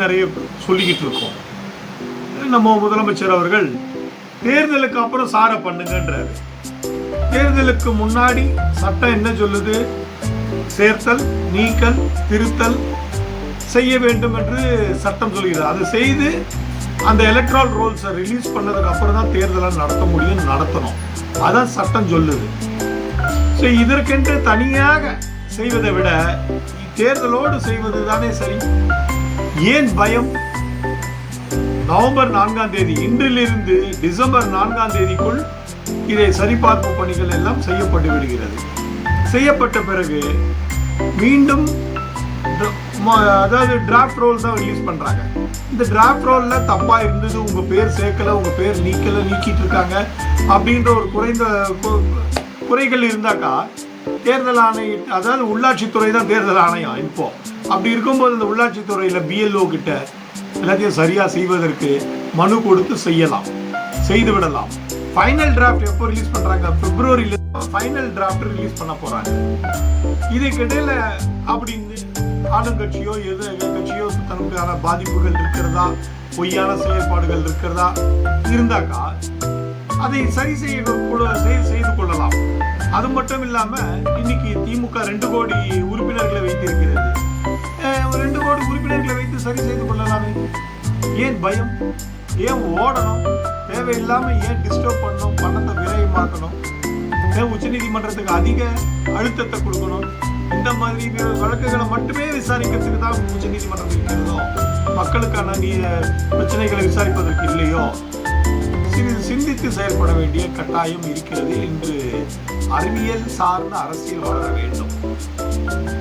நிறைய சொல்லிக்கிட்டு இருக்கோம். நம்ம முதலமைச்சர் அவர்கள் தேர்தலுக்கு அப்புறம் சார பண்ணுங்கன்றாரு. தேர்தலுக்கு முன்னாடி சட்டம் என்ன சொல்லுது? சேர்த்தல், நீக்கல், திருத்தல் செய்ய வேண்டும் என்று சட்டம் சொல்கிறது. அது செய்து அந்த எலக்ட்ரல் ரோல்ஸை ரிலீஸ் பண்ணதுக்கு அப்புறம் தான் தேர்தலை நடத்த முடியும், நடத்தணும். அதான் சட்டம் சொல்லுது. ஸோ இதற்கென்று தனியாக செய்வதை விட தேர்தலோடு செய்வது தானே சரி. ஏன் பயம்? நவம்பர் 4ஆம் தேதி, இன்றிலிருந்து டிசம்பர் 4ஆம் தேதிக்குள் இதை சரிபார்ப்பு பணிகள் எல்லாம் செய்யப்பட்டு விடுகிறது. செய்யப்பட்ட பிறகு மீண்டும் அதாவது டிராஃப்ட் ரோல் தான் ரிலீஸ் பண்றாங்க. இந்த டிராஃப்ட் ரோல்ல தப்பா இருந்தது, உங்க பேர் சேர்க்கல, உங்க பேர் நீக்கல, நீக்கிட்டு இருக்காங்க அப்படின்ற ஒரு குறைகள் இருந்தாக்கா தேர்தல் ஆணையம், அதாவது உள்ளாட்சித்துறை தான் தேர்தல் ஆணையம் இப்போ. அப்படி இருக்கும்போது இந்த உள்ளாட்சித்துறையில BLO கிட்ட எல்லாத்தையும் சரியா செய்வதற்கு மனு கொடுத்து செய்து விடலாம். ஃபைனல் டிராஃப்ட் எப்போ ரிலீஸ் பண்றாங்க? பிப்ரவரியில ஃபைனல் டிராஃப்ட் ரிலீஸ் பண்ண போறாங்க. இதுக்கிடையில அப்படின்னு ஆளுங்கட்சியோ எதிர்கட்சியோ தனக்கான பாதிப்புகள் இருக்கிறதா, பொய்யான செயல்பாடுகள் இருக்கிறதா இருந்தாக்கா அதை சரி செய்து கொள்ளலாம். அது மட்டும் இல்லாம இன்னைக்கு திமுக 2 கோடி உறுப்பினர்களை வைத்திருக்கிறது. 2 கோடி உறுப்பினர்களை வைத்து சரி செய்து கொள்ளலாமே. ஏன் பயம்? ஏன் ஓடணும்? தேவையில்லாம ஏன் டிஸ்டர்ப் பண்ணணும்? பணத்தை விரயமாக்கணும்? ஏன் உச்சநீதிமன்றத்துக்கு அதிக அழுத்தத்தை கொடுக்கணும்? இந்த மாதிரி வழக்குகளை மட்டுமே விசாரிக்கிறதுக்கு தான் உச்சநீதிமன்றம் இருக்கிறதோ, மக்களுக்கான பிரச்சனைகளை விசாரிப்பதற்கு இல்லையோ? சிறிது சிந்தித்து செயல்பட வேண்டிய கட்டாயம் இருக்கிறது என்று அறிவியல் சார்ந்த அரசியல் வளர வேண்டும்.